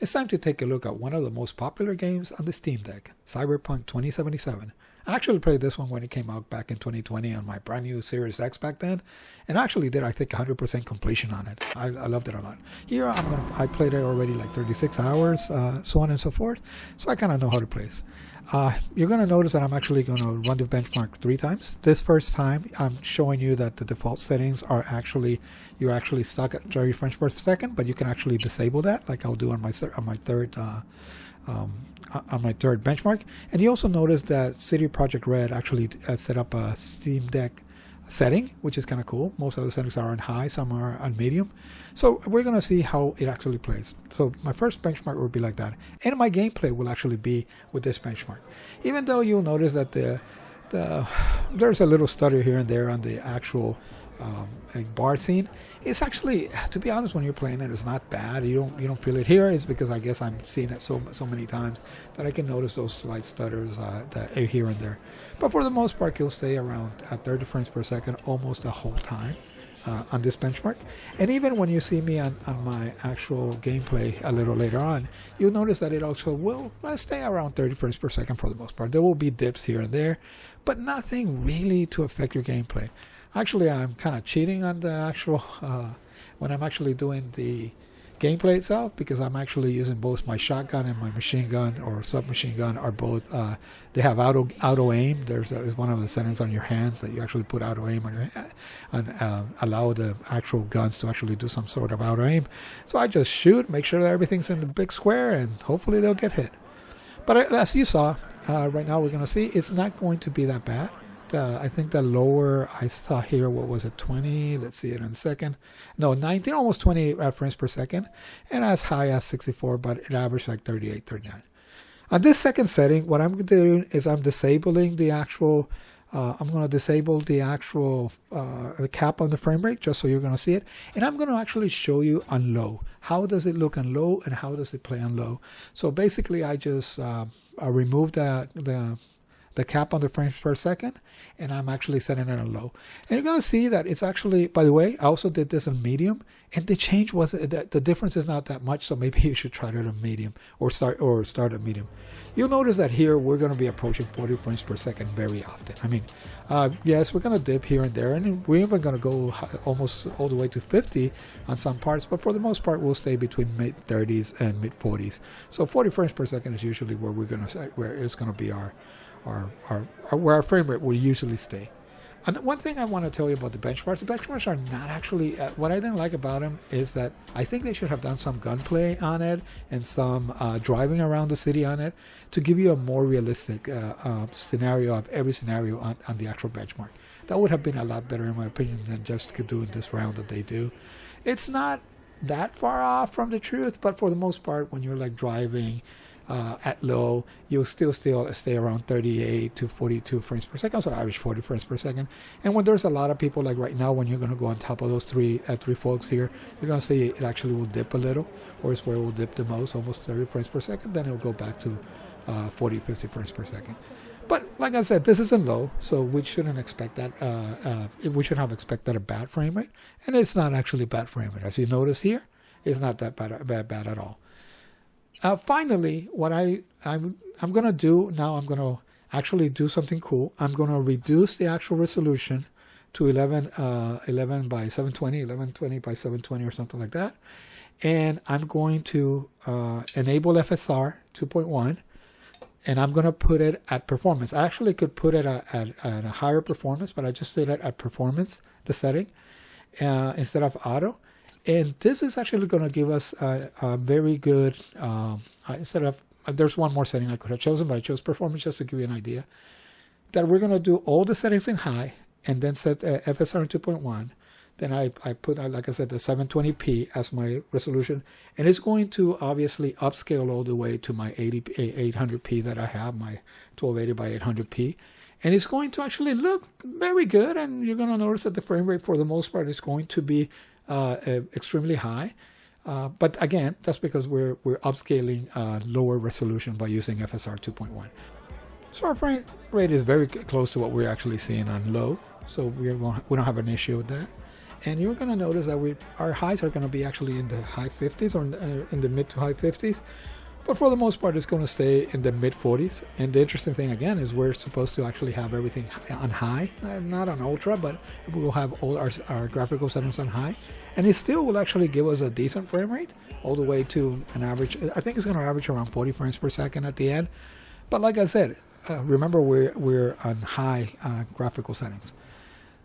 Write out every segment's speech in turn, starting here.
It's time to take a look at one of the most popular games on the Steam Deck, Cyberpunk 2077. I actually played this one when it came out back in 2020 on my brand new Series X back then, and actually did, I think, 100% completion on it. I loved it a lot. Here I played it already like 36 hours, so on and so forth, so I kind of know how to play this. You're going to notice that I'm actually going to run the benchmark 3 times. This first time, I'm showing you that the default settings are actually, you're actually stuck at 30 frames per second, but you can actually disable that, like I'll do on my third benchmark. And you also notice that CD Projekt Red actually set up a Steam Deck setting, which is kind of cool. Most of the settings are on high, some are on medium. So we're going to see how it actually plays. So my first benchmark will be like that, and my gameplay will actually be with this benchmark. Even though you'll notice that there's a little stutter here and there on the actual bar scene, it's actually, to be honest, when you're playing it, it's not bad. You don't feel it here. It's because I guess I'm seeing it so many times that I can notice those slight stutters that are here and there. But for the most part, you'll stay around at 30 frames per second almost the whole time on this benchmark. And even when you see me on my actual gameplay a little later on, you'll notice that it also will stay around 30 frames per second for the most part. There will be dips here and there, but nothing really to affect your gameplay. Actually, I'm kind of cheating on the actual, when I'm actually doing the gameplay itself, because I'm actually using both my shotgun and my machine gun or submachine gun are both, they have auto aim. There's one of the settings on your hands that you actually put auto aim on your hand and allow the actual guns to actually do some sort of auto aim. So I just shoot, make sure that everything's in the big square, and hopefully they'll get hit. But as you saw, right now we're going to see it's not going to be that bad. I think the lower I saw here, what was it, 20? Let's see it in a second. No, 19, almost 20 frames per second, and as high as 64, but it averaged like 38, 39. On this second setting, what I'm doing is I'm disabling the actual, I'm going to disable the actual the cap on the frame rate, just so you're going to see it. And I'm going to actually show you on low. How does it look on low, and how does it play on low? So basically, I just I remove the cap on the frames per second, and I'm actually setting it on low. And you're going to see that it's actually, by the way, I also did this on medium, and the change was, the difference is not that much, so maybe you should try it on medium or start at medium. You'll notice that here we're going to be approaching 40 frames per second very often. I mean, yes, we're going to dip here and there, and we're even going to go almost all the way to 50 on some parts, but for the most part, we'll stay between mid-30s and mid-40s. So 40 frames per second is usually where we're going to say, where it's going to be where our frame rate will usually stay. And one thing I want to tell you about the benchmarks are not actually, what I didn't like about them is that I think they should have done some gunplay on it and some driving around the city on it to give you a more realistic scenario of every scenario on the actual benchmark. That would have been a lot better in my opinion than just doing this round that they do. It's not that far off from the truth, but for the most part, when you're like driving at low, you'll still stay around 38 to 42 frames per second, so average 40 frames per second. And when there's a lot of people, like right now, when you're going to go on top of those three folks here, you're going to see it actually will dip a little, or it's where it will dip the most, almost 30 frames per second. Then it'll go back to 40, 50 frames per second. But like I said, this isn't low, so we shouldn't expect that. We should have expected a bad frame rate, and it's not actually bad frame rate. As you notice here, it's not that bad at all. Finally, what I'm going to do now, I'm going to actually do something cool. I'm going to reduce the actual resolution to 11 by 720, 1120 by 720 or something like that. And I'm going to enable FSR 2.1, and I'm going to put it at performance. I actually could put it at a higher performance, but I just did it at performance, the setting, instead of auto. And this is actually going to give us a very good, instead of, there's one more setting I could have chosen, but I chose performance just to give you an idea, that we're going to do all the settings in high and then set FSR in 2.1. Then I put, like I said, the 720p as my resolution. And it's going to obviously upscale all the way to my 800p that I have, my 1280 by 800p. And it's going to actually look very good. And you're going to notice that the frame rate for the most part is going to be extremely high, but again, that's because we're upscaling lower resolution by using FSR 2.1. So our frame rate is very close to what we're actually seeing on low, so we don't have an issue with that. and you're going to notice that our highs are going to be actually in the high 50s or in the mid to high 50s. But for the most part, it's going to stay in the mid 40s. And the interesting thing again is we're supposed to actually have everything on high, not on ultra, but we'll have all our graphical settings on high. And it still will actually give us a decent frame rate all the way to an average. I think it's going to average around 40 frames per second at the end. But like I said, remember we're on high graphical settings.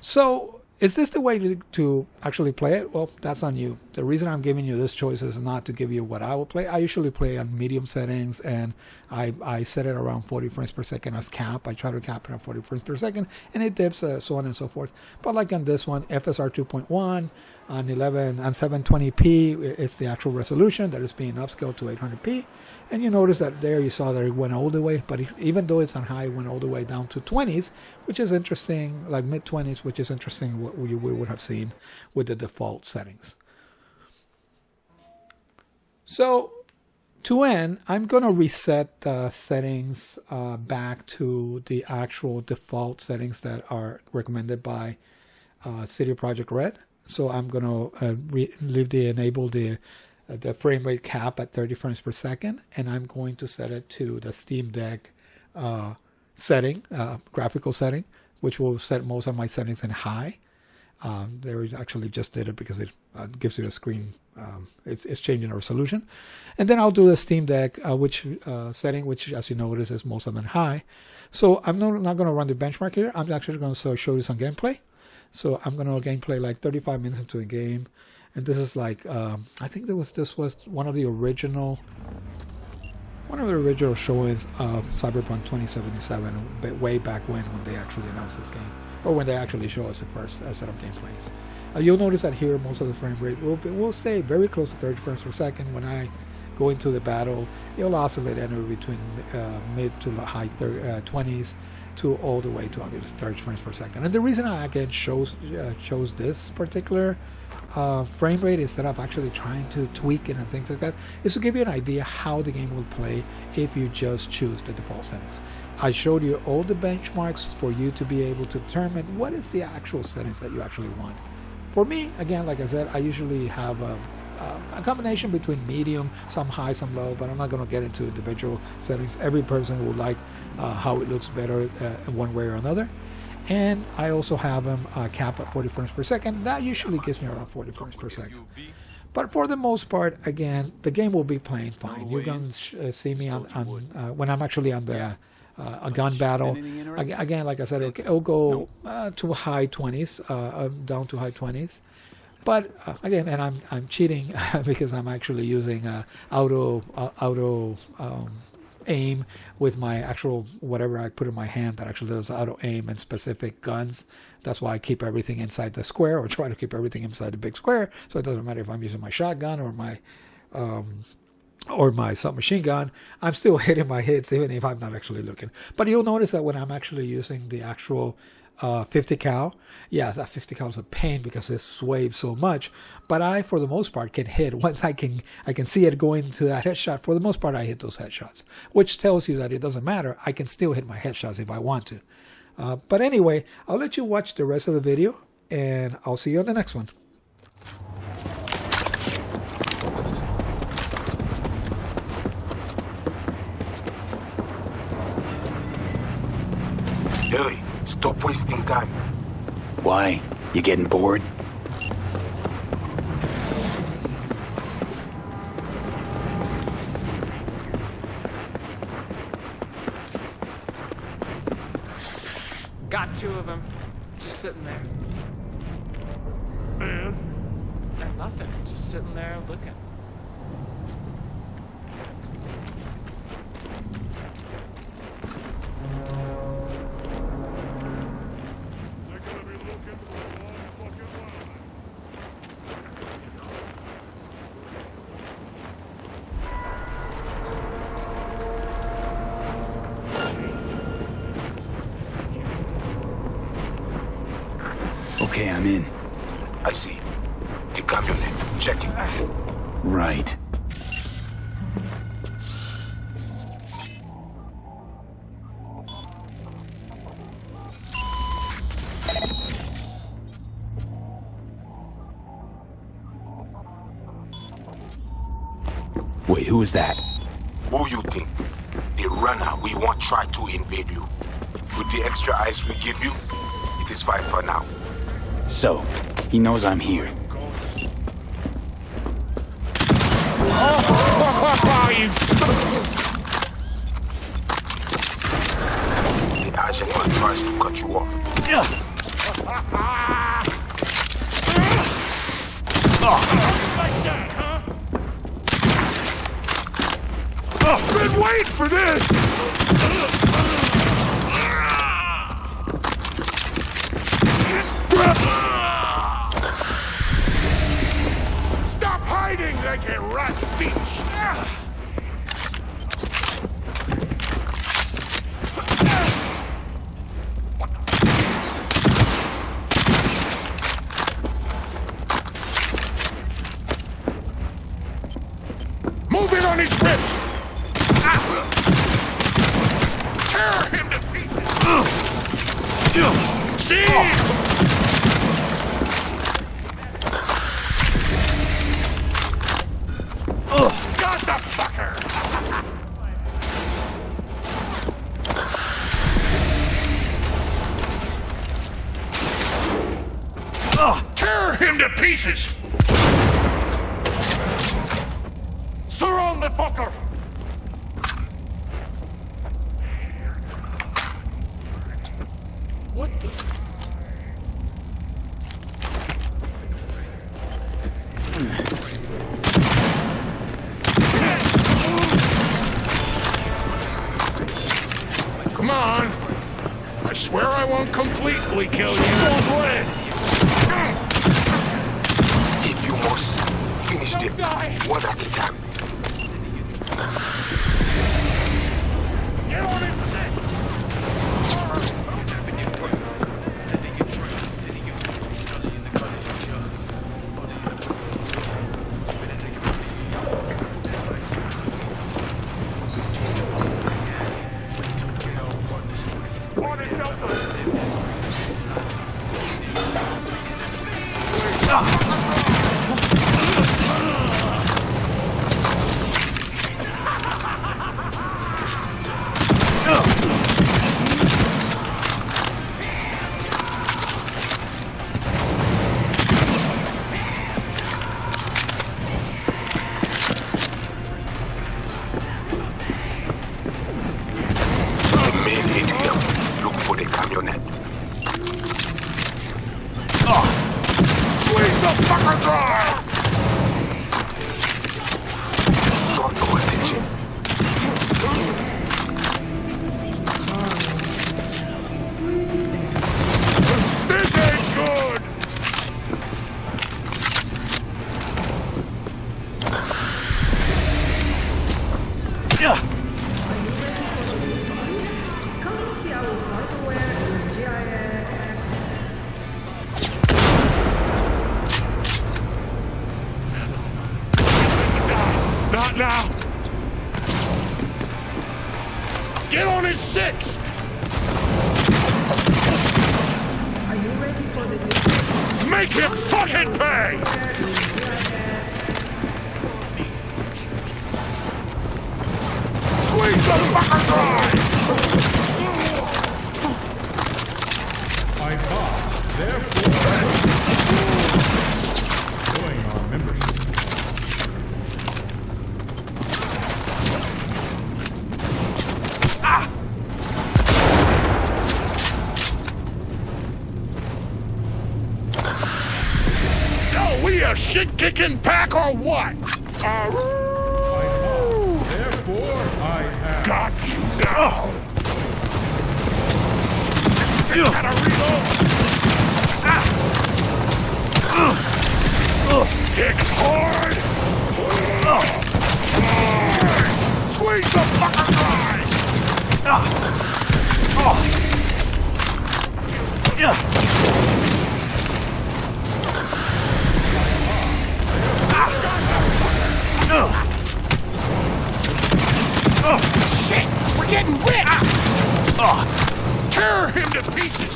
So is this the way to actually play it? Well, that's on you. The reason I'm giving you this choice is not to give you what I will play. I usually play on medium settings, and I set it around 40 frames per second as cap. I try to cap it at 40 frames per second, and it dips, so on and so forth. But like on this one, FSR 2.1 on 720p, it's the actual resolution that is being upscaled to 800p. And you notice that there you saw that it went all the way, but even though it's on high, it went all the way down to 20s, which is interesting, like mid 20s, which is interesting what we would have seen with the default settings. So to end, I'm going to reset the settings back to the actual default settings that are recommended by CD Projekt Red. So I'm going to enable the frame rate cap at 30 frames per second, and I'm going to set it to the Steam Deck setting, graphical setting, which will set most of my settings in high. There actually just did it because it gives you a screen. It's changing the resolution, and then I'll do the Steam Deck setting, which as you notice is most of them high. So I'm not going to run the benchmark here. I'm actually going to show you some gameplay. So I'm going to gameplay like 35 minutes into the game. And this is like, I think this was one of the original showings of Cyberpunk 2077, way back when they actually announced this game, or when they actually show us the first set of gameplays. You'll notice that here most of the frame rate will stay very close to 30 frames per second. When I go into the battle, it'll oscillate anywhere between mid to high 20s to all the way to 30 frames per second. And the reason I again chose this particular frame rate instead of actually trying to tweak it and things like that is to give you an idea how the game will play if you just choose the default settings. I showed you all the benchmarks for you to be able to determine what is the actual settings that you actually want. For me, again, like I said, I usually have a combination between medium, some high, some low, but I'm not going to get into individual settings. Every person will like how it looks better in one way or another. And I also have them cap at 40 frames per second. That usually gives me around 40 frames per second. But for the most part, again, the game will be playing fine. You're going to see me on when I'm actually on the a gun battle. Again, like I said, it'll go to high 20s, down to high 20s. But again, and I'm cheating because I'm actually using auto aim with my actual whatever I put in my hand that actually does auto aim and specific guns. That's why I keep everything inside the square, or try to keep everything inside the big square, so it doesn't matter if I'm using my shotgun or my submachine gun. I'm still hitting my hits even if I'm not actually looking. But you'll notice that when I'm actually using the actual 50 cal, yeah, that 50 cal is a pain because it sways so much, but I for the most part can hit. Once I can see it going to that headshot, for the most part I hit those headshots, which tells you that it doesn't matter. I can still hit my headshots if I want to. But anyway, I'll let you watch the rest of the video, and I'll see you on the next one. Hey, stop wasting time. Why? You getting bored? Got two of them, just sitting there. And? And nothing, just sitting there looking. Okay, I'm in. I see. The camionet. Checking. Right. Wait, who was that? Who you think? The runner we want try to invade you. With the extra ice we give you, it is fine for now. So, he knows I'm here. The agent one tries to cut you off. Been waiting for this! Stop hiding like a rat bitch! Move in on his ribs! Tear him to pieces! See? Got the fucker! Tear him to pieces! Surround the fucker! What the? Come on! I swear I won't completely kill you. If you must, finish them one at a time. Get on it! Not now! Get on his six! Are you ready for the new? Make him fucking pay! Squeeze the fucker dry! I thought, therefore, join our membership. We a shit-kicking pack or what? Therefore, I have. Got you now! Gotta reload! Kicks hard! Squeeze the fucker dry! Shit! We're getting ripped! Tear him to pieces!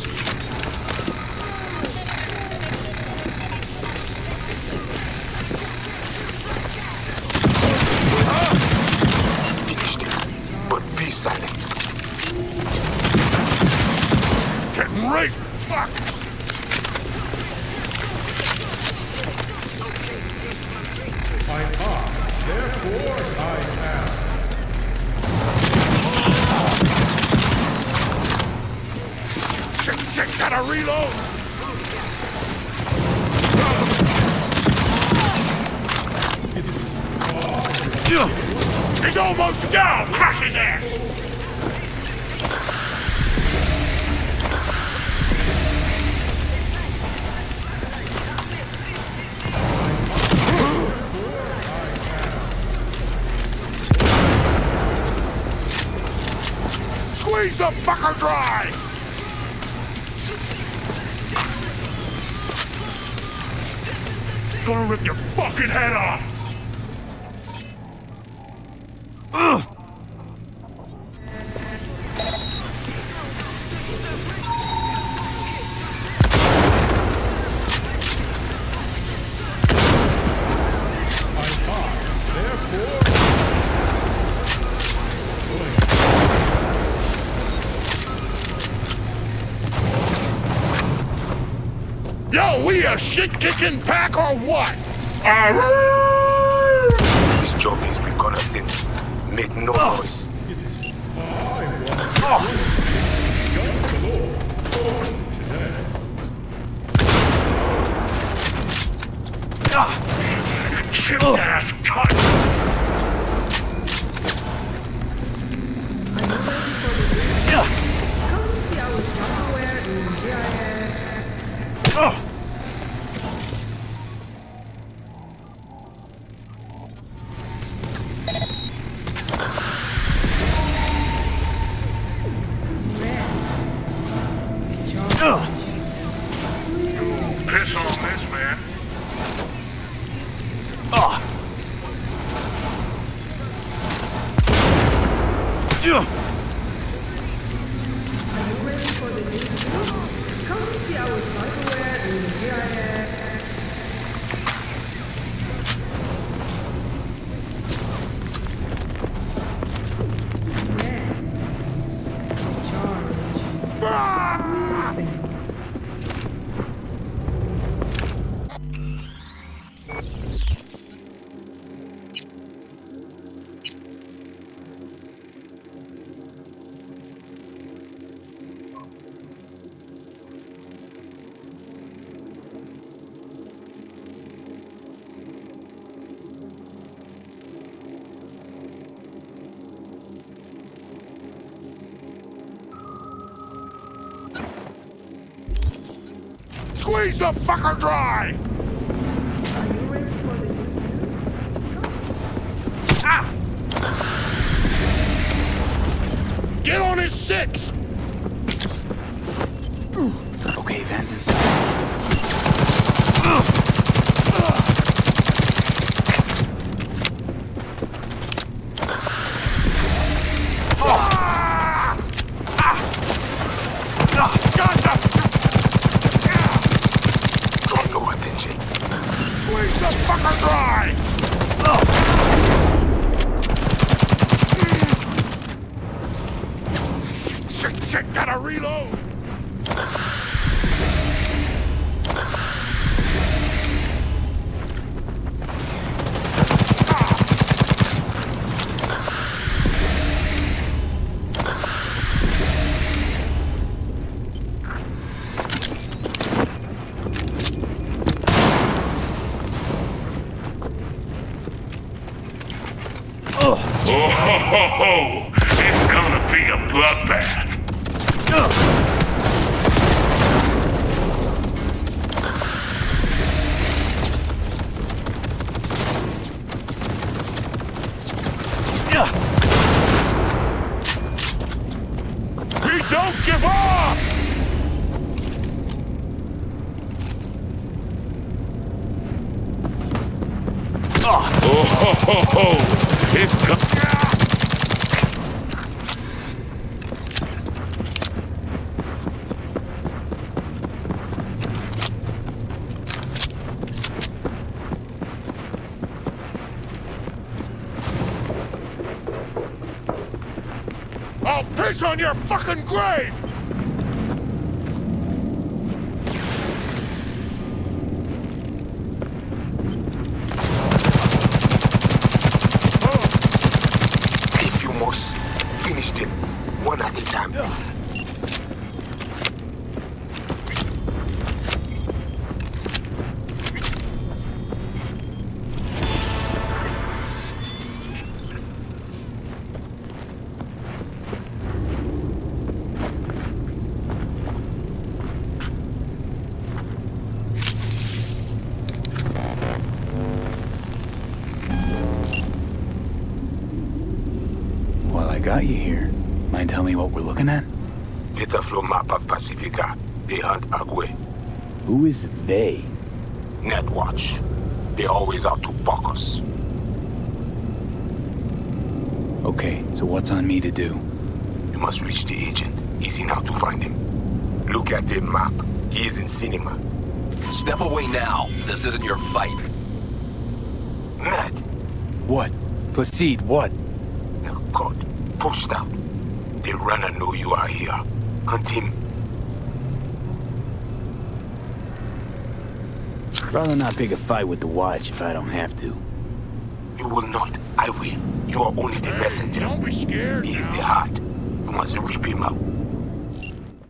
Gotta reload! He's almost down! Crush his ass! Squeeze the fucker dry! Gonna rip your fucking head off! Yo, we a shit-kicking pack or what? This job is reconnaissance. Make no noise. Chip ass cut! Come see our somewhere in JSAUX. Piss on this, man. Are you ready for the new video? Come see our software in JSAUX. Squeeze the fucker dry! Are you ready for the new video? Get on his six! Okay, Van's inside. Draw no attention. Squeeze the fucker dry! Shit, gotta reload! Oh ho ho ho! It's gonna be a bloodbath! We don't give up! Oh ho ho ho! It's go- I'll piss on your fucking grave! If you must, finish them one at a time. got you here. Mind telling me what we're looking at? Data flow map of Pacifica. They hunt Agwe. Who is they? Netwatch. They always out to fuck us. Okay, so what's on me to do? You must reach the agent. Easy now to find him. Look at the map. He is in cinema. Step away now. This isn't your fight. Ned. What? Placide, what? Now, God. Pushed out. The runner know you are here. Hunt him. Rather not pick a fight with the Watch if I don't have to. You will not. I will. You are only the messenger. Don't be scared He is now. the heart. You must rip him out.